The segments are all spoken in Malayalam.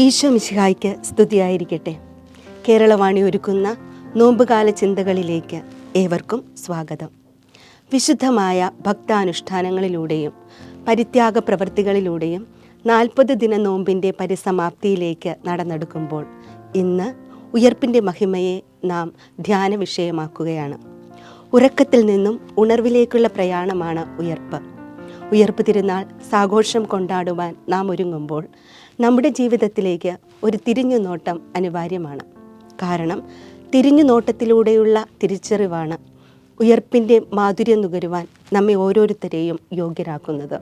ഈശോ മിശിഹായ്ക്ക് സ്തുതിയായിരിക്കട്ടെ. കേരളവാണി ഒരുക്കുന്ന നോമ്പുകാല ചിന്തകളിലേക്ക് ഏവർക്കും സ്വാഗതം. വിശുദ്ധമായ ഭക്താനുഷ്ഠാനങ്ങളിലൂടെയും പരിത്യാഗ പ്രവൃത്തികളിലൂടെയും 40 ദിന നോമ്പിൻ്റെ പരിസമാപ്തിയിലേക്ക് നടന്നെടുക്കുമ്പോൾ ഇന്ന് ഉയർപ്പിൻ്റെ മഹിമയെ നാം ധ്യാന വിഷയമാക്കുകയാണ്. ഉറക്കത്തിൽ നിന്നും ഉണർവിലേക്കുള്ള പ്രയാണമാണ് ഉയർപ്പ്. ഉയർപ്പ് തിരുനാൾ സാഘോഷം കൊണ്ടാടുവാൻ നാം ഒരുങ്ങുമ്പോൾ നമ്മുടെ ജീവിതത്തിലേക്ക് ഒരു തിരിഞ്ഞുനോട്ടം അനിവാര്യമാണ്. കാരണം തിരിഞ്ഞുനോട്ടത്തിലൂടെയുള്ള തിരിച്ചറിവാണ് ഉയർപ്പിൻ്റെ മാധുര്യം നുകരുവാൻ നമ്മെ ഓരോരുത്തരെയും യോഗ്യരാക്കുന്നത്.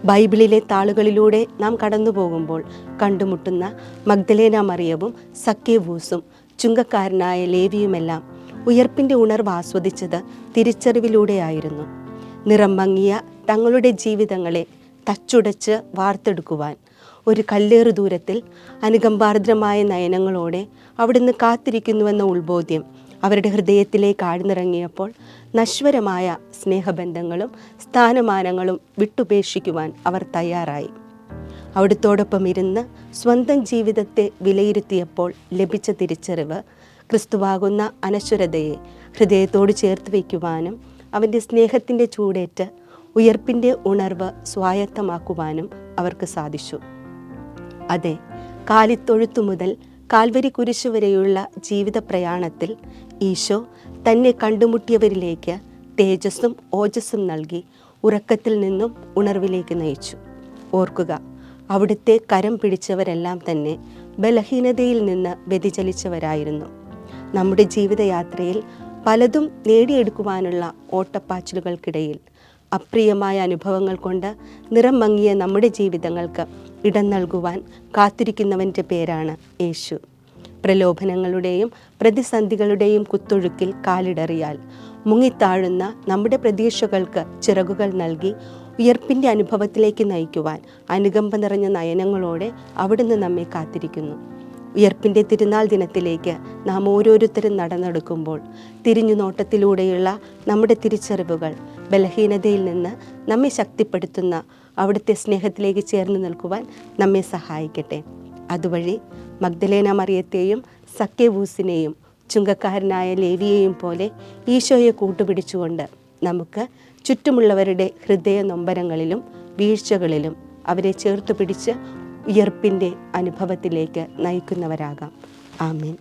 ബൈബിളിലെ താളുകളിലൂടെ നാം കടന്നു പോകുമ്പോൾ കണ്ടുമുട്ടുന്ന മഗ്ദലേന മറിയവും സക്കേവൂസും ചുങ്കക്കാരനായ ലേവിയുമെല്ലാം ഉയർപ്പിൻ്റെ ഉണർവ് ആസ്വദിച്ചത് തിരിച്ചറിവിലൂടെയായിരുന്നു. നിറം മങ്ങിയ തങ്ങളുടെ ജീവിതങ്ങളെ തച്ചുടച്ച് വാർത്തെടുക്കുവാൻ ഒരു കല്ലേറു ദൂരത്തിൽ അനുകമ്പാർദ്രമായ നയനങ്ങളോടെ അവിടുന്ന് കാത്തിരിക്കുന്നുവെന്ന ഉൾബോധ്യം അവരുടെ ഹൃദയത്തിലേക്ക് ആഴ്ന്നിറങ്ങിയപ്പോൾ നശ്വരമായ സ്നേഹബന്ധങ്ങളും സ്ഥാനമാനങ്ങളും വിട്ടുപേക്ഷിക്കുവാൻ അവർ തയ്യാറായി. അവിടുത്തോടൊപ്പം ഇരുന്ന് സ്വന്തം ജീവിതത്തെ വിലയിരുത്തിയപ്പോൾ ലഭിച്ച തിരിച്ചറിവ് ക്രിസ്തുവാകുന്ന അനശ്വരതയെ ഹൃദയത്തോട് ചേർത്ത് വയ്ക്കുവാനും അവൻ്റെ സ്നേഹത്തിൻ്റെ ചൂടേറ്റ് ഉയർപ്പിൻ്റെ ഉണർവ് സ്വായത്തമാക്കുവാനും അവർക്ക് സാധിച്ചു. അതെ, കാലിത്തൊഴുത്തു മുതൽ കാൽവരി കുരിശു വരെയുള്ള ജീവിത പ്രയാണത്തിൽ ഈശോ തന്നെ കണ്ടുമുട്ടിയവരിലേക്ക് തേജസ്സും ഓജസ്സും നൽകി ഉറക്കത്തിൽ നിന്നും ഉണർവിലേക്ക് നയിച്ചു. ഓർക്കുക, അവിടുത്തെ കരം പിടിച്ചവരെല്ലാം തന്നെ ബലഹീനതയിൽ നിന്ന് വ്യതിചലിച്ചവരായിരുന്നു. നമ്മുടെ ജീവിതയാത്രയിൽ പലതും നേടിയെടുക്കുവാനുള്ള ഓട്ടപ്പാച്ചിലുകൾക്കിടയിൽ അപ്രിയമായ അനുഭവങ്ങൾ കൊണ്ട് നിറം മങ്ങിയ നമ്മുടെ ജീവിതങ്ങൾക്ക് ഇടം നൽകുവാൻ കാത്തിരിക്കുന്നവൻ്റെ പേരാണ് യേശു. പ്രലോഭനങ്ങളുടെയും പ്രതിസന്ധികളുടെയും കുത്തൊഴുക്കിൽ കാലിടറിയാൽ മുങ്ങിത്താഴുന്ന നമ്മുടെ പ്രതീക്ഷകൾക്ക് ചിറകുകൾ നൽകി ഉയർപ്പിൻ്റെ അനുഭവത്തിലേക്ക് നയിക്കുവാൻ അനുകമ്പ നിറഞ്ഞ നയനങ്ങളോടെ അവിടുന്ന് നമ്മെ കാത്തിരിക്കുന്നു. ഉയർപ്പിൻ്റെ തിരുനാൾ ദിനത്തിലേക്ക് നാം ഓരോരുത്തരും നടന്നെടുക്കുമ്പോൾ തിരിഞ്ഞുനോട്ടത്തിലൂടെയുള്ള നമ്മുടെ തിരിച്ചറിവുകൾ ബലഹീനതയിൽ നിന്ന് നമ്മെ ശക്തിപ്പെടുത്തുന്ന അവിടുത്തെ സ്നേഹത്തിലേക്ക് ചേർന്ന് നിൽക്കുവാൻ നമ്മെ സഹായിക്കട്ടെ. അതുവഴി മഗ്ദലേന മറിയത്തെയും സക്കേവൂസിനെയും ചുങ്കക്കാരനായ ലേവിയെയും പോലെ ഈശോയെ കൂട്ടുപിടിച്ചുകൊണ്ട് നമുക്ക് ചുറ്റുമുള്ളവരുടെ ഹൃദയ നൊമ്പരങ്ങളിലും വീഴ്ചകളിലും അവരെ ചേർത്ത് പിടിച്ച് ഉയർപ്പിൻ്റെ അനുഭവത്തിലേക്ക് നയിക്കുന്നവരാകാം. ആമേൻ.